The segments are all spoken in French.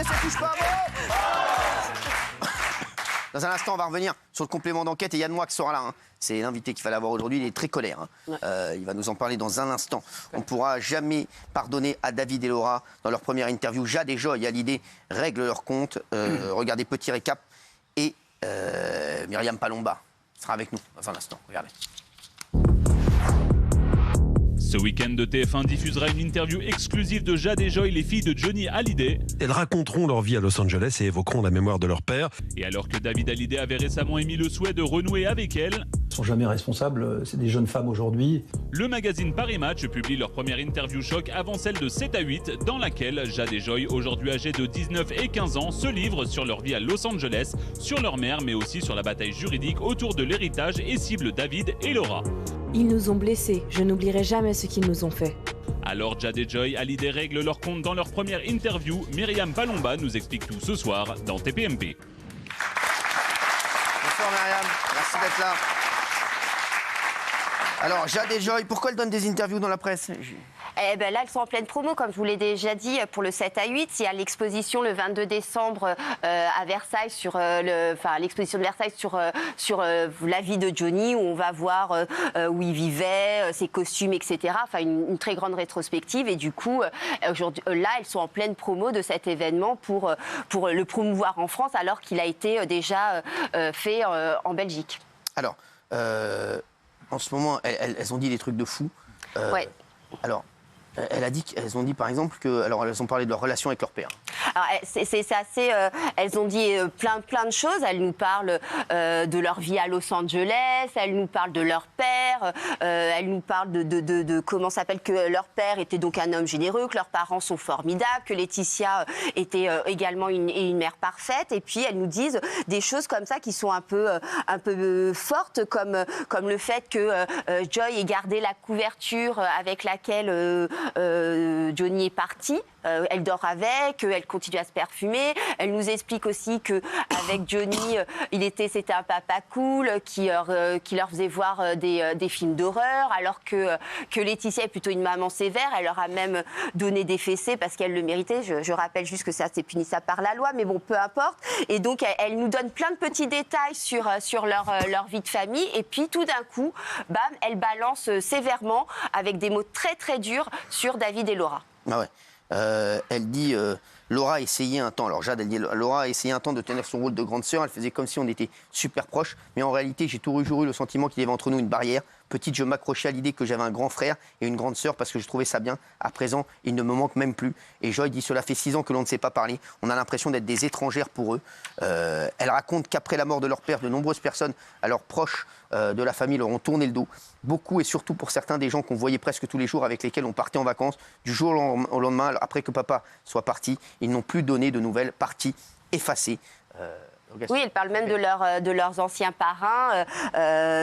et ça touche pas. Dans un instant, on va revenir sur le complément d'enquête et Yann Moix sera là. Hein. C'est l'invité qu'il fallait avoir aujourd'hui. Il est très colère. Hein. Il va nous en parler dans un instant. On ne pourra jamais pardonner à David et Laura dans leur première interview. Jade et Joy Hallyday règlent leur compte. Regardez, petit récap. Et Myriam Palomba sera avec nous dans un instant. Regardez. Ce week-end de TF1 diffusera une interview exclusive de Jade et Joy, les filles de Johnny Hallyday. Elles raconteront leur vie à Los Angeles et évoqueront la mémoire de leur père. Et alors que David Hallyday avait récemment émis le souhait de renouer avec elles, Ils ne sont jamais responsables, c'est des jeunes femmes aujourd'hui. le magazine Paris Match publie leur première interview choc avant celle de 7 à 8, dans laquelle Jade et Joy, aujourd'hui âgées de 19 et 15 ans, se livrent sur leur vie à Los Angeles, sur leur mère, mais aussi sur la bataille juridique autour de l'héritage et ciblent David et Laura. Ils nous ont blessés, je n'oublierai jamais ce qu'ils nous ont fait. Alors Jade et Joy Hallyday règlent leur compte dans leur première interview. Myriam Palomba nous explique tout ce soir dans TPMP. Bonsoir Myriam, merci d'être là. Alors Jade et Joy, pourquoi elles donnent des interviews dans la presse ? Eh ben là, elles sont en pleine promo, comme je vous l'ai déjà dit, pour le 7 à 8. Il y a l'exposition le 22 décembre à Versailles, l'exposition de Versailles sur la vie de Johnny, où on va voir où il vivait, ses costumes, etc. Enfin, une très grande rétrospective. Et du coup, aujourd'hui, là, elles sont en pleine promo de cet événement pour le promouvoir en France, alors qu'il a été déjà fait en Belgique. Alors, en ce moment, elles ont dit des trucs de fou. Ouais. Alors, elles ont dit par exemple elles ont parlé de leur relation avec leur père. Alors, c'est assez. Elles ont dit plein de choses. Elles nous parlent de leur vie à Los Angeles. Elles nous parlent de leur père. Elles nous parlent de comment s'appelle, que leur père était donc un homme généreux, que leurs parents sont formidables, que Laetitia était également une mère parfaite. Et puis elles nous disent des choses comme ça qui sont un peu fortes, comme le fait que Joy ait gardé la couverture avec laquelle Johnny est parti. Elle dort avec, elle continue à se perfumer. Elle nous explique aussi qu'avec Johnny, c'était un papa cool qui leur faisait voir des films d'horreur, alors que Laetitia est plutôt une maman sévère. Elle leur a même donné des fessées parce qu'elle le méritait. Je rappelle juste que ça, c'est punissable par la loi, mais bon, peu importe. Et donc, elle nous donne plein de petits détails sur leur vie de famille. Et puis, tout d'un coup, bam, elle balance sévèrement, avec des mots très, très durs, sur David et Laura. Ah ouais. Elle dit Laura a essayé un temps. Alors Jade, elle dit Laura a essayé un temps de tenir son rôle de grande sœur. Elle faisait comme si on était super proches. Mais en réalité, j'ai toujours eu le sentiment qu'il y avait entre nous une barrière. Petite, je m'accrochais à l'idée que j'avais un grand frère et une grande sœur parce que je trouvais ça bien. À présent, il ne me manque même plus. Et Joy dit cela fait 6 ans que l'on ne s'est pas parlé. On a l'impression d'être des étrangères pour eux. Elle raconte qu'après la mort de leur père, de nombreuses personnes, alors proches de la famille, leur ont tourné le dos. Beaucoup et surtout pour certains des gens qu'on voyait presque tous les jours, avec lesquels on partait en vacances. Du jour au lendemain, après que papa soit parti, ils n'ont plus donné de nouvelles, parties effacées. Oui, elle parle même de leurs anciens parrains,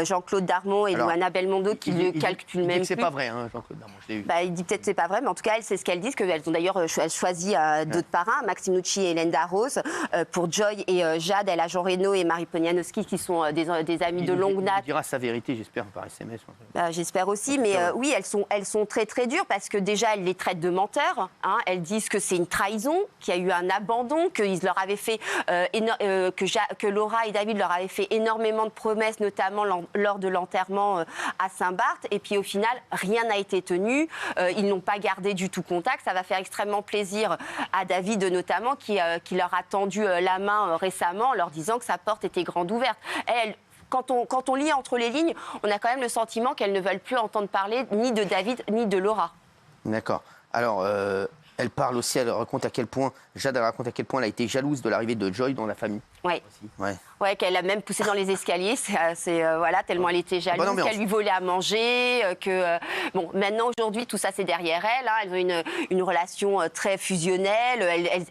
Jean-Claude Darmon et Louana Belmondo, qui ne le calculent même plus. C'est pas vrai, hein, Jean-Claude Darmon, je l'ai eu. Il dit peut-être que c'est pas vrai, mais en tout cas, elles, c'est ce qu'elles disent, qu'elles ont d'ailleurs choisi d'autres parrains, Maxime Nucci et Hélène Darroze. Pour Joy et Jade, elle a Jean Reno et Marie Ponianowski, qui sont des amis de longue date. Il dira sa vérité, j'espère, par SMS. J'espère aussi, mais oui, elles sont très très dures, parce que déjà, elles les traitent de menteurs. Hein. Elles disent que c'est une trahison, qu'il y a eu un abandon, qu'ils leur avaient fait que Laura et David leur avaient fait énormément de promesses, notamment lors de l'enterrement à Saint-Barth. Et puis au final, rien n'a été tenu. Ils n'ont pas gardé du tout contact. Ça va faire extrêmement plaisir à David, notamment, qui leur a tendu la main récemment en leur disant que sa porte était grande ouverte. Quand on lit entre les lignes, on a quand même le sentiment qu'elles ne veulent plus entendre parler ni de David ni de Laura. D'accord. Alors, elle parle aussi, Jade raconte à quel point elle a été jalouse de l'arrivée de Joy dans la famille. Oui. Ouais, qu'elle a même poussé dans les escaliers, tellement elle était jalouse, qu'elle lui volait à manger, maintenant, aujourd'hui, tout ça, c'est derrière elle. Hein. Elles ont une relation très fusionnelle,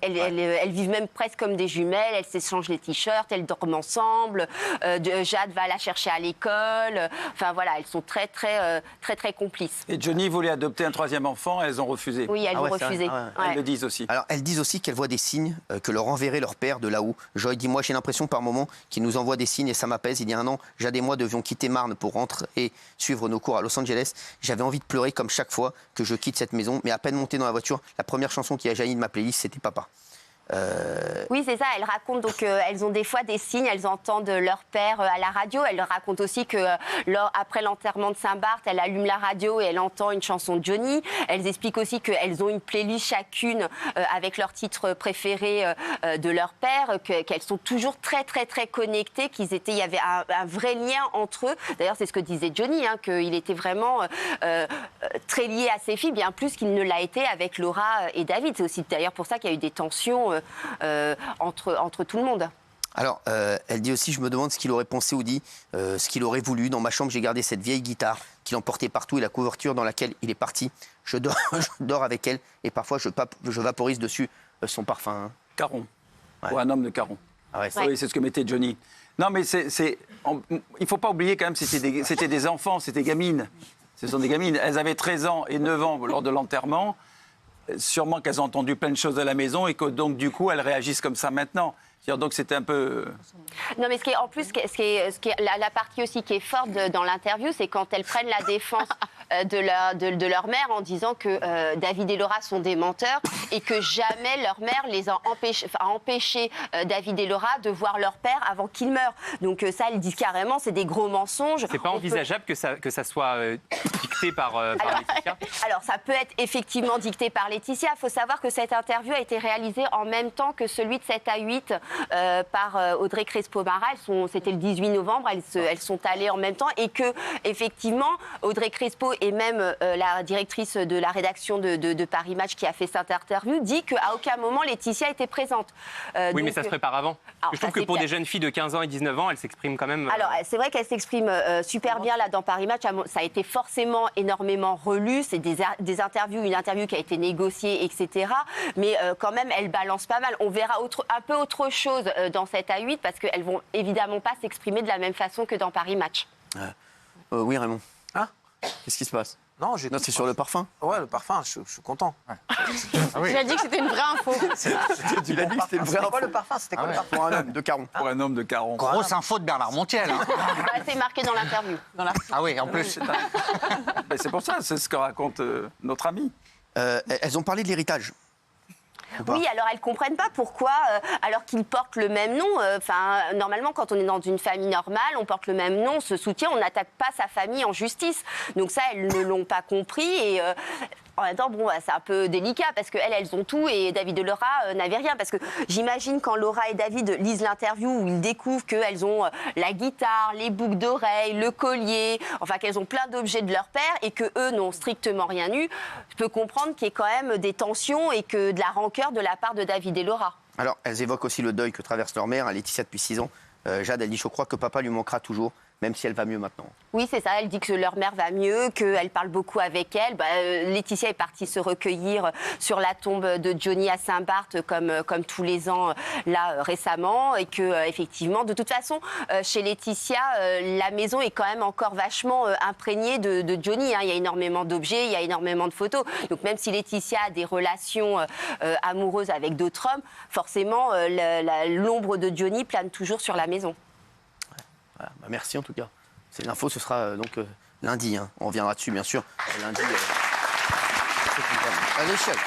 elles vivent même presque comme des jumelles, elles s'échangent les t-shirts, elles dorment ensemble, Jade va la chercher à l'école, elles sont très, très, très, très complices. Et Johnny voulait adopter un 3e enfant, elles ont refusé. Oui, elles ont refusé. Elles le disent aussi. Alors, elles disent aussi qu'elles voient des signes que leur enverrait leur père de là-haut. Joy dit, moi, j'ai l'impression par moment qu'il nous envoie des signes et ça m'apaise. Il y a 1 an, Jade et moi devions quitter Marne pour rentrer et suivre nos cours à Los Angeles. J'avais envie de pleurer comme chaque fois que je quitte cette maison, mais à peine monté dans la voiture, la première chanson qui a jailli de ma playlist, c'était Papa. Oui, c'est ça. Elles racontent donc elles ont des fois des signes, elles entendent leur père à la radio. Elles racontent aussi que après l'enterrement de Saint-Barth, elle allume la radio et elle entend une chanson de Johnny. Elles expliquent aussi qu'elles ont une playlist chacune avec leurs titres préférés de leur père, qu'elles sont toujours très très très connectées, il y avait un vrai lien entre eux. D'ailleurs, c'est ce que disait Johnny, hein, qu'il était vraiment très lié à ses filles, bien plus qu'il ne l'a été avec Laura et David. C'est aussi d'ailleurs pour ça qu'il y a eu des tensions entre tout le monde. Alors, elle dit aussi, je me demande ce qu'il aurait pensé ou dit, ce qu'il aurait voulu. Dans ma chambre, j'ai gardé cette vieille guitare qu'il emportait partout et la couverture dans laquelle il est parti. Je dors avec elle et parfois je vaporise dessus son parfum. Hein. Caron. Ouais. Ou un homme de Caron. Ah ouais, Oui, c'est ce que mettait Johnny. Non, mais il ne faut pas oublier quand même, c'était des enfants, c'était gamines. Ce sont des gamines. Elles avaient 13 ans et 9 ans lors de l'enterrement. Sûrement qu'elles ont entendu plein de choses à la maison et que donc du coup elles réagissent comme ça maintenant. Donc c'était un peu... Non, mais la partie aussi qui est forte dans l'interview, c'est quand elles prennent la défense de leur mère en disant que David et Laura sont des menteurs et que jamais leur mère les a empêché David et Laura de voir leur père avant qu'il meure. Donc ça, elles disent carrément, c'est des gros mensonges. C'est pas envisageable que ça soit dicté par Laetitia? Alors ça peut être effectivement dicté par Laetitia. Il faut savoir que cette interview a été réalisée en même temps que celui de 7 à 8 par Audrey Crespo-Mara. C'était le 18 novembre, elles sont allées en même temps et que, effectivement, Audrey Crespo et même la directrice de la rédaction de Paris Match qui a fait cette interview dit qu'à aucun moment Laetitia était présente. Oui, mais ça se prépare avant. Je trouve que pour des jeunes filles de 15 ans et 19 ans, elles s'expriment quand même... Alors, c'est vrai qu'elles s'expriment super bien là dans Paris Match. Ça a été forcément énormément relu. C'est des interviews, une interview qui a été négociée, etc. Mais quand même, elles balancent pas mal. On verra un peu autre chose dans 7 à 8 parce qu'elles vont évidemment pas s'exprimer de la même façon que dans Paris Match. Oui, Raymond. Hein? Qu'est-ce qui se passe? Non, c'est sur le parfum. Ouais, le parfum, je suis content. Ouais. Ah oui. Tu as dit que c'était une vraie info. Tu l'as dit que c'était une vraie info. C'était quoi le parfum? C'était quoi le parfum? Pour un homme de Caron. Pour un homme de Caron. Grosse info de Bernard Montiel. Hein. C'est marqué dans l'interview. Ah oui, en plus. C'est pour ça, c'est ce que raconte notre ami. Elles ont parlé de l'héritage. Oui, alors elles ne comprennent pas pourquoi, alors qu'ils portent le même nom. Normalement, quand on est dans une famille normale, on porte le même nom, on se soutient, on n'attaque pas sa famille en justice. Donc ça, elles ne l'ont pas compris et... En même temps, c'est un peu délicat parce qu'elles ont tout et David et Laura n'avaient rien. Parce que j'imagine quand Laura et David lisent l'interview où ils découvrent qu'elles ont la guitare, les boucles d'oreilles, le collier, enfin qu'elles ont plein d'objets de leur père et qu'eux n'ont strictement rien eu, je peux comprendre qu'il y ait quand même des tensions et que de la rancœur de la part de David et Laura. Alors, elles évoquent aussi le deuil que traverse leur mère, Laetitia depuis 6 ans. Jade, elle dit, je crois que papa lui manquera toujours. Même si elle va mieux maintenant. Oui, c'est ça. Elle dit que leur mère va mieux, qu'elle parle beaucoup avec elle. Laetitia est partie se recueillir sur la tombe de Johnny à Saint-Barth, comme tous les ans, là, récemment. Et que, effectivement, de toute façon, chez Laetitia, la maison est quand même encore vachement imprégnée de Johnny. Hein. Il y a énormément d'objets, il y a énormément de photos. Donc, même si Laetitia a des relations amoureuses avec d'autres hommes, forcément, l'ombre de Johnny plane toujours sur la maison. Voilà, merci en tout cas. L'info, ce sera donc lundi. Hein. On reviendra dessus, bien sûr. Lundi, à l'échelle.